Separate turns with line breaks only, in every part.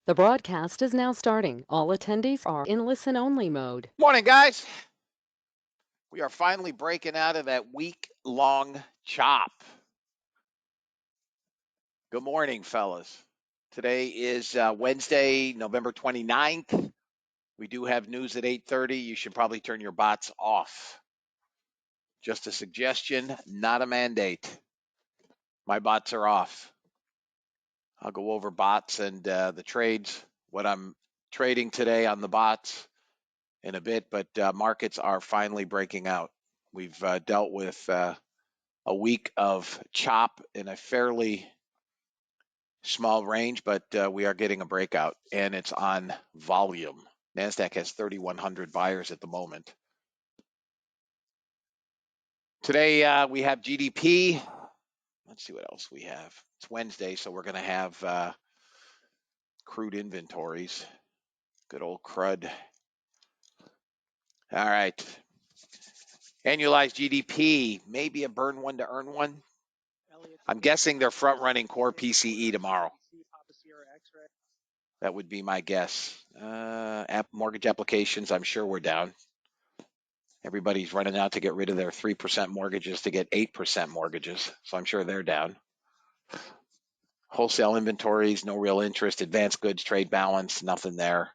The broadcast is now starting. All attendees are in listen-only mode.
Morning, guys. We are finally breaking out of that week-long chop. Good morning, fellas. Today is Wednesday, November 29th. We do have news at 8:30. You should probably turn your bots off. Just a suggestion, not a mandate. My bots are off. I'll go over bots and the trades, what I'm trading today on the bots in a bit, but markets are finally breaking out. We've dealt with a week of chop in a fairly small range, but we are getting a breakout, and it's on volume. NASDAQ has 3,100 buyers at the moment. Today, we have GDP. Let's see what else we have. It's Wednesday, so we're going to have crude inventories. Good old crud. All right. Annualized GDP, maybe a burn one to earn one. I'm guessing they're front running core PCE tomorrow. That would be my guess. Mortgage applications, I'm sure we're down. Everybody's running out to get rid of their 3% mortgages to get 8% mortgages. So I'm sure they're down. Wholesale inventories, no real interest. Advanced goods, trade balance, nothing there.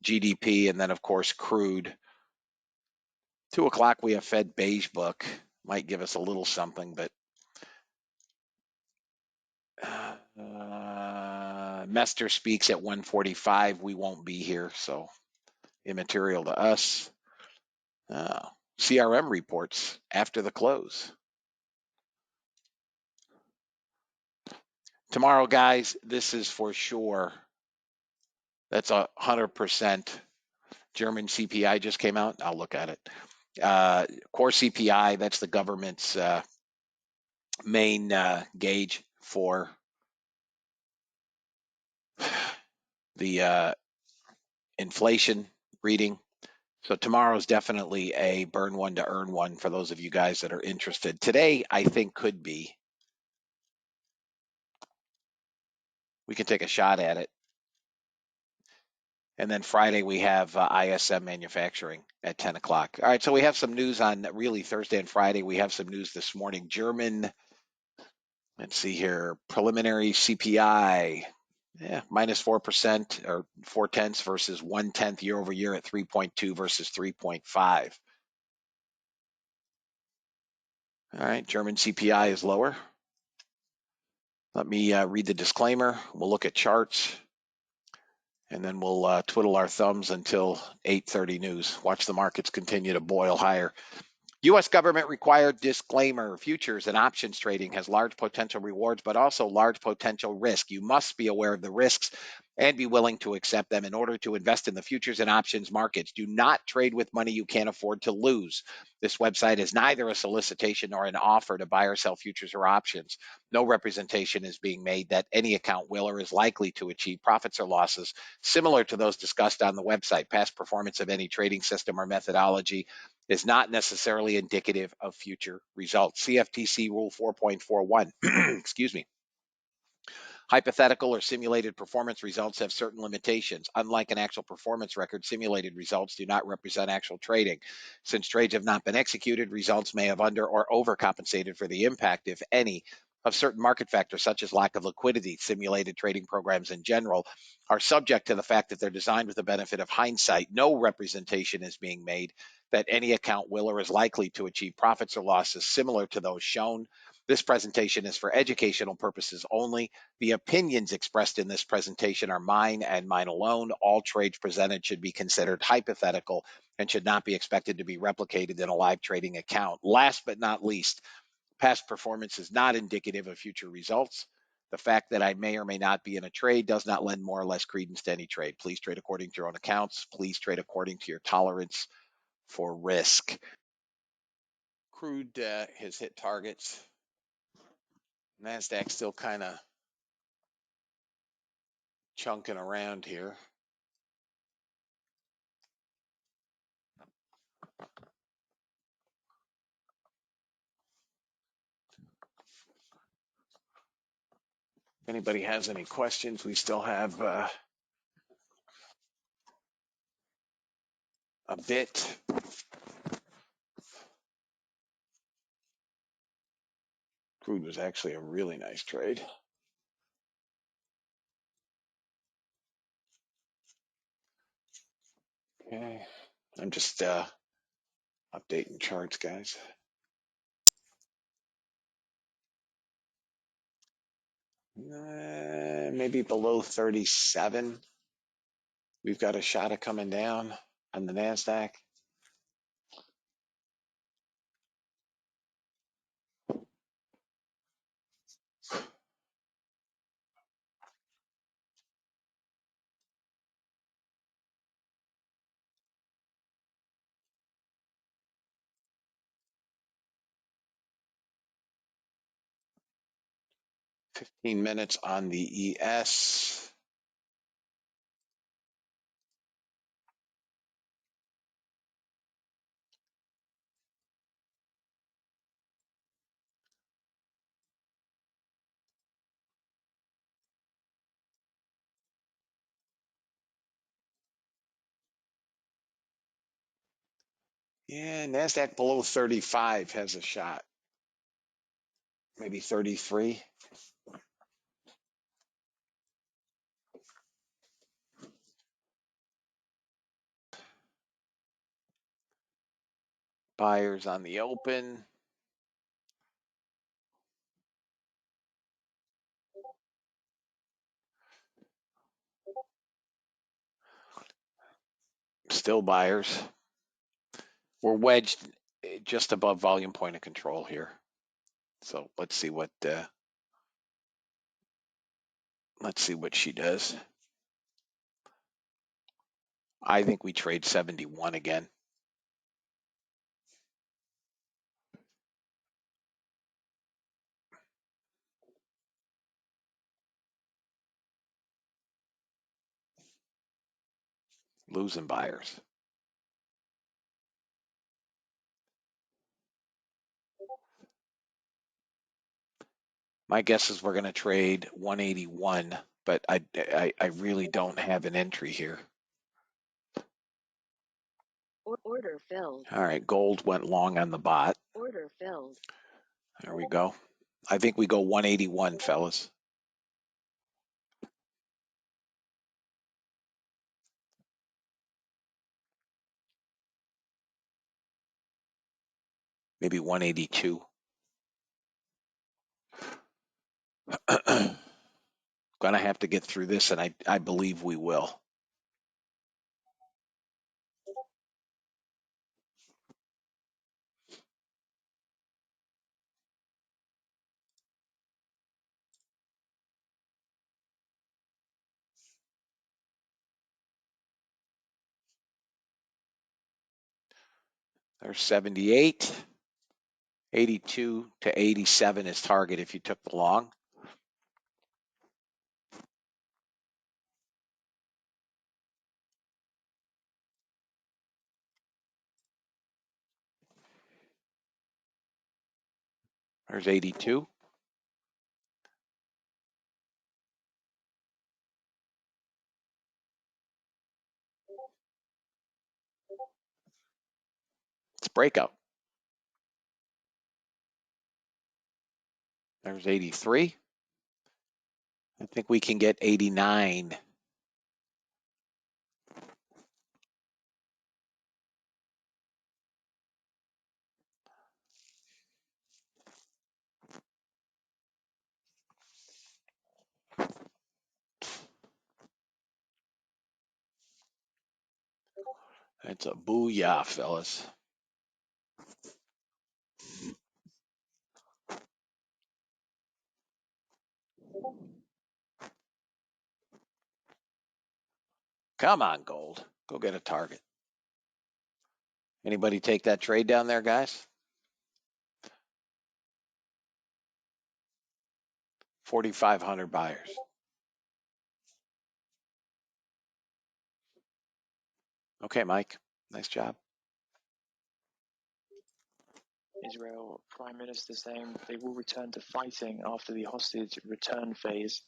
GDP, and then, of course, crude. 2 o'clock, we have Fed Beige Book. Might give us a little something, but Mester speaks at 1:45. We won't be here, so immaterial to us. CRM reports after the close. Tomorrow, guys, this is for sure. That's 100%. German CPI just came out. I'll look at it. Core CPI, that's the government's main gauge for the inflation reading. So tomorrow is definitely a burn one to earn one for those of you guys that are interested. Today, I think could be. We can take a shot at it. And then Friday, we have ISM manufacturing at 10 o'clock. All right, so we have some news on really Thursday and Friday. We have some news this morning. German, let's see here, preliminary CPI, minus 4% or 4/10 versus 1/10 year over year at 3.2 versus 3.5. All right, German CPI is lower. Let me read the disclaimer. We'll look at charts. And then we'll twiddle our thumbs until 8:30 news. Watch the markets continue to boil higher. U.S. government required disclaimer. Futures and options trading has large potential rewards, but also large potential risk. You must be aware of the risks and be willing to accept them in order to invest in the futures and options markets. Do not trade with money you can't afford to lose. This website is neither a solicitation nor an offer to buy or sell futures or options. No representation is being made that any account will or is likely to achieve profits or losses similar to those discussed on the website. Past performance of any trading system or methodology is not necessarily indicative of future results. CFTC Rule 4.41, excuse me. Hypothetical or simulated performance results have certain limitations. Unlike an actual performance record, simulated results do not represent actual trading. Since trades have not been executed, results may have under or overcompensated for the impact, if any, of certain market factors such as lack of liquidity. Simulated trading programs in general are subject to the fact that they're designed with the benefit of hindsight. No representation is being made that any account will or is likely to achieve profits or losses similar to those shown. This presentation is for educational purposes only. The opinions expressed in this presentation are mine and mine alone. All trades presented should be considered hypothetical and should not be expected to be replicated in a live trading account. Last but not least, past performance is not indicative of future results. The fact that I may or may not be in a trade does not lend more or less credence to any trade. Please trade according to your own accounts. Please trade according to your tolerance for risk. Crude has hit targets. NASDAQ still kind of chunking around here. If anybody has any questions, we still have a bit. Crude was actually a really nice trade. Okay, I'm just updating charts, guys. Maybe below 37. We've got a shot of coming down on the NASDAQ. Fifteen minutes on the ES. Yeah, NASDAQ below 35 has a shot. Maybe 33. Buyers on the open. Still buyers. We're wedged just above volume point of control here. So let's see what she does. I think we trade 71 again. Losing buyers. My guess is we're going to trade 181, but I really don't have an entry here.
Order filled.
All right, gold went long on the bot.
Order filled.
There we go. I think we go 181, fellas. Maybe 182. Gonna have to get through this, and I believe we will. There's 78. 82 to 87 is target if you took the long. There's 82. It's breakout. There's 83. I think we can get 89. That's a booyah, fellas. Come on, gold. Go get a target. Anybody take that trade down there, guys? 4,500 buyers. Okay, Mike. Nice job.
Israel Prime Minister saying they will return to fighting after the hostage return phase.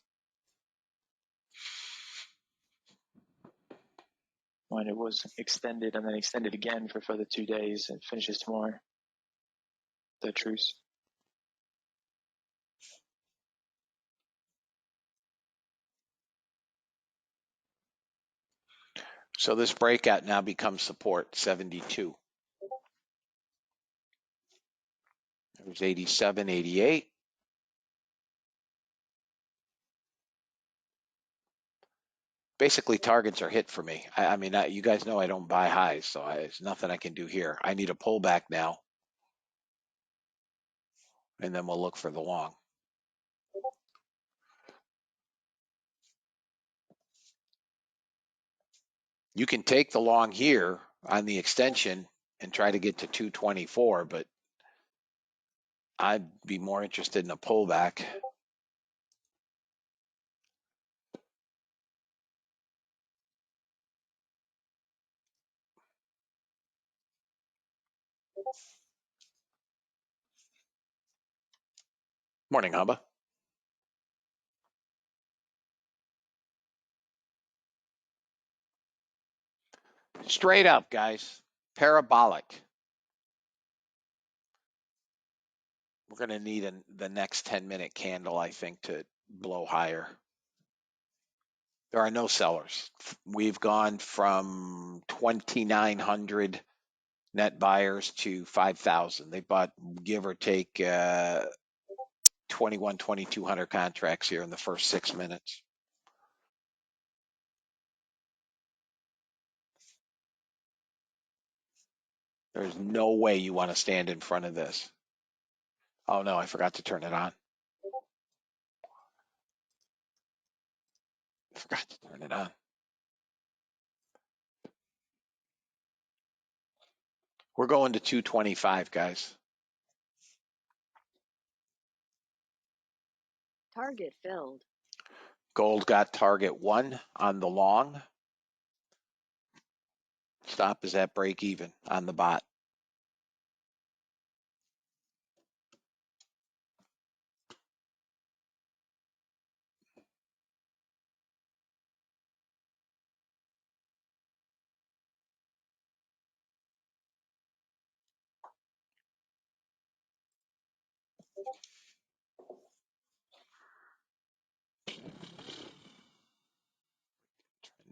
when it was extended and then extended again for a further 2 days and finishes tomorrow. The truce.
So this breakout now becomes support 72. It was 87, 88. Basically, targets are hit for me. I mean, you guys know I don't buy highs, so there's nothing I can do here. I need a pullback now, and then we'll look for the long. You can take the long here on the extension and try to get to 224, but I'd be more interested in a pullback. Morning, Hubba. Straight up, guys. Parabolic. We're going to need the next 10-minute candle, I think, to blow higher. There are no sellers. We've gone from 2,900 net buyers to 5,000. They bought, give or take, 2,200 contracts here in the first 6 minutes. There's no way you want to stand in front of this. Oh no, I forgot to turn it on. I forgot to turn it on. We're going to 225, guys.
Target filled.
Gold got target 1 on the long. Stop is at break even on the bot.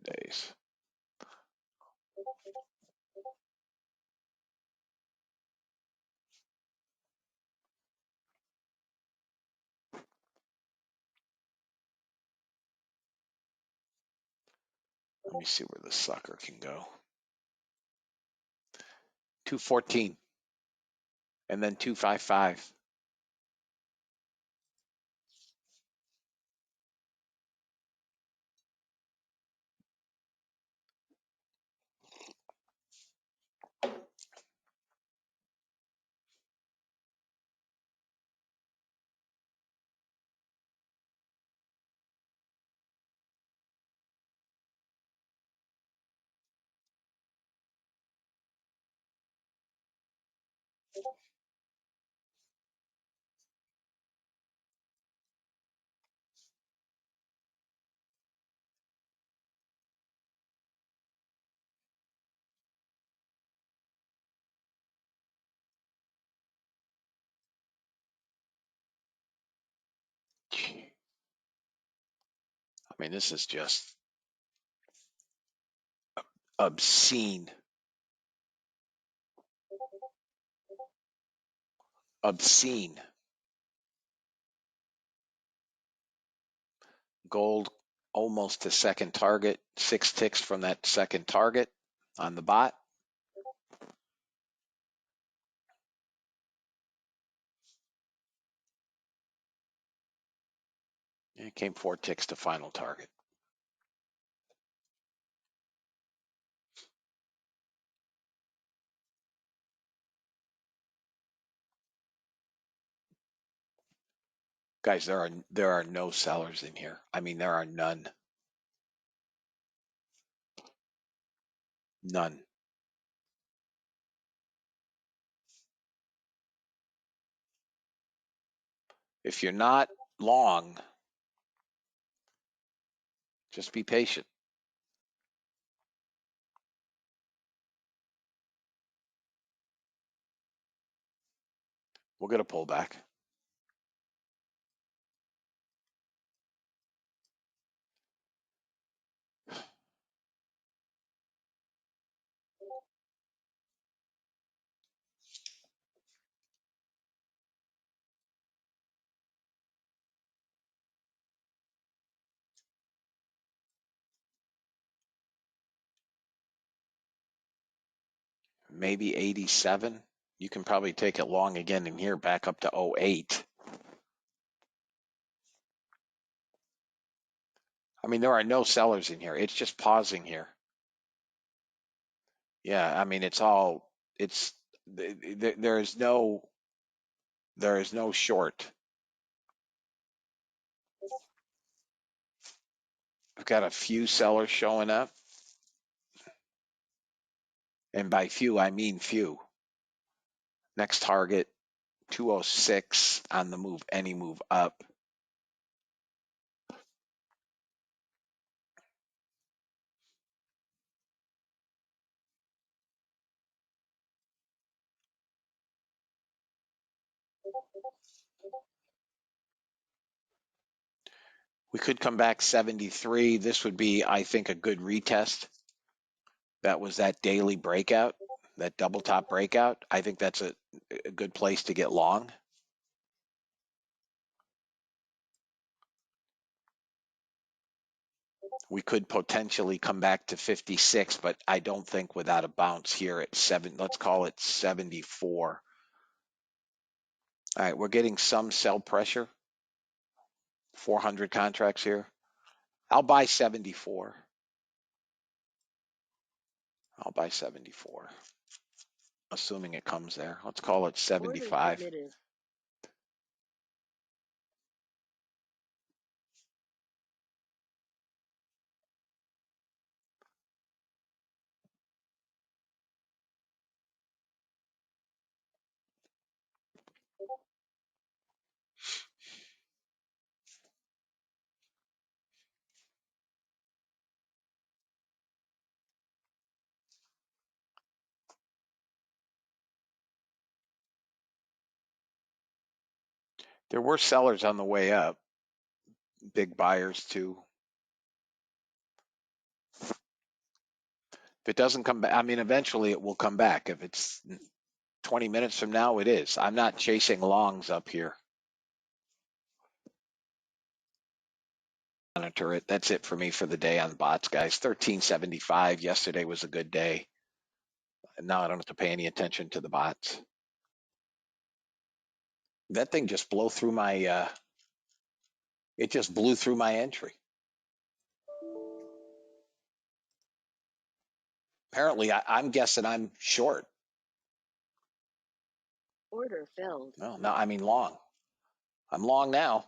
Days. Let me see where the sucker can go. 214 and then 255. I mean, this is just obscene. Obscene. Gold almost to second target, 6 ticks from that second target on the bot. It came 4 ticks to final target. Guys, there are no sellers in here. I mean, there are none. None. If you're not long, just be patient. We'll get a pullback. Maybe 87. You can probably take it long again in here, back up to 08. I mean, there are no sellers in here. It's just pausing here. Yeah, I mean, there is no short. I've got a few sellers showing up. And by few, I mean few. Next target, 206 on the move, any move up. We could come back 73. This would be, I think, a good retest. That was that daily breakout, that double top breakout. I think that's a good place to get long. We could potentially come back to 56, but I don't think without a bounce here at 7, let's call it 74. All right, we're getting some sell pressure. 400 contracts here. I'll buy 74. I'll buy 74. Assuming it comes there. Let's call it 75. There were sellers on the way up. Big buyers too. If it doesn't come back, I mean, eventually it will come back. If it's 20 minutes from now, it is. I'm not chasing longs up here. Monitor it. That's it for me for the day on bots, guys. 1375. Yesterday was a good day. And now I don't have to pay any attention to the bots. That thing just blew through my, it just blew through my entry. Apparently, I'm guessing I'm short.
Order filled.
No, I mean long. I'm long now.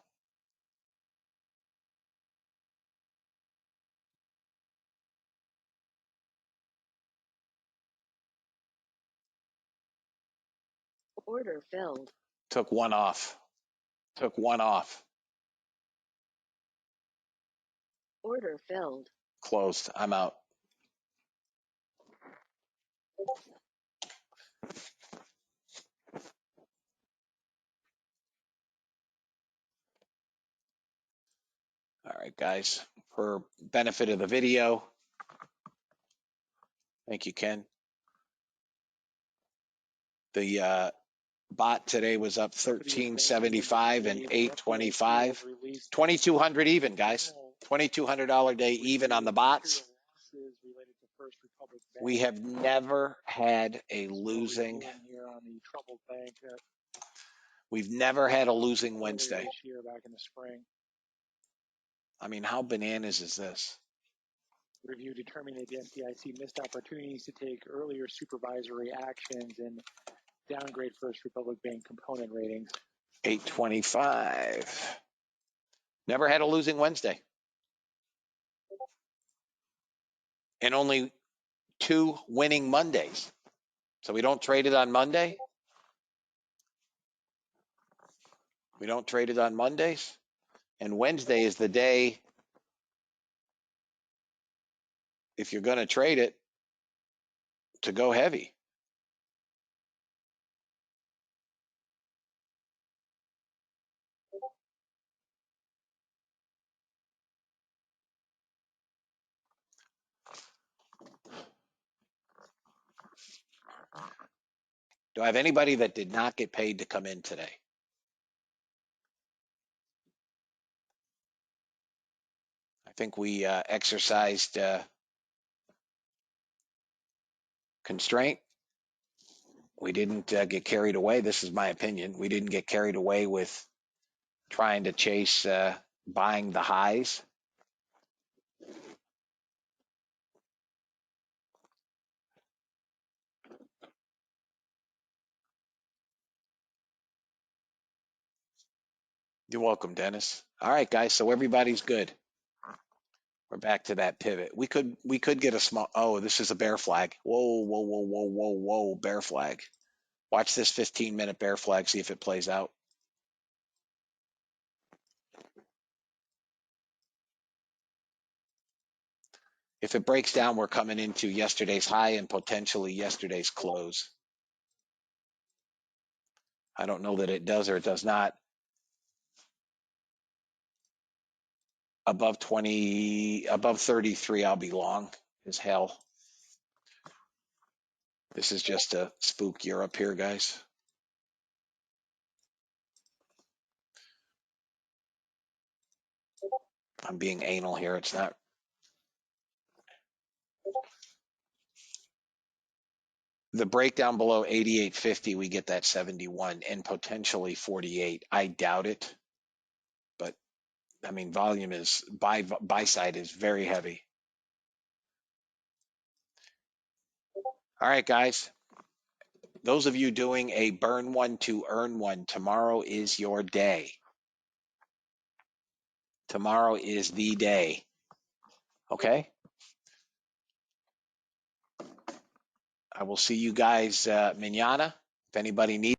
Order filled.
Took one off. Took one off.
Order filled.
Closed. I'm out. All right, guys. For benefit of the video, thank you, Ken. The bot today was up 1375 and 825. 2200 even, guys. $2,200 day even on the bots. We have never had a losing. We've never had a losing Wednesday. I mean, how bananas is this?
Review determining that the FDIC missed opportunities to take earlier supervisory actions and downgrade First Republic Bank component ratings.
825. Never had a losing Wednesday. And only 2 winning Mondays. So we don't trade it on Monday. We don't trade it on Mondays. And Wednesday is the day, if you're going to trade it, to go heavy. Do I have anybody that did not get paid to come in today? I think we exercised constraint. We didn't get carried away. This is my opinion. We didn't get carried away with trying to chase buying the highs. You're welcome, Dennis. All right, guys. So everybody's good. We're back to that pivot. We could get a small. Oh, this is a bear flag. Whoa, whoa, whoa, whoa, whoa, whoa, bear flag. Watch this 15-minute bear flag. See if it plays out. If it breaks down, we're coming into yesterday's high and potentially yesterday's close. I don't know that it does or it does not. Above 20, above 33, I'll be long as hell. This is just a spook Europe here, guys. I'm being anal here. It's not. The breakdown below 88.50, we get that 71 and potentially 48. I doubt it. But I mean, volume is buy side is very heavy. All right, guys. Those of you doing a burn one to earn one, tomorrow is your day. Tomorrow is the day. Okay? I will see you guys mañana. If anybody needs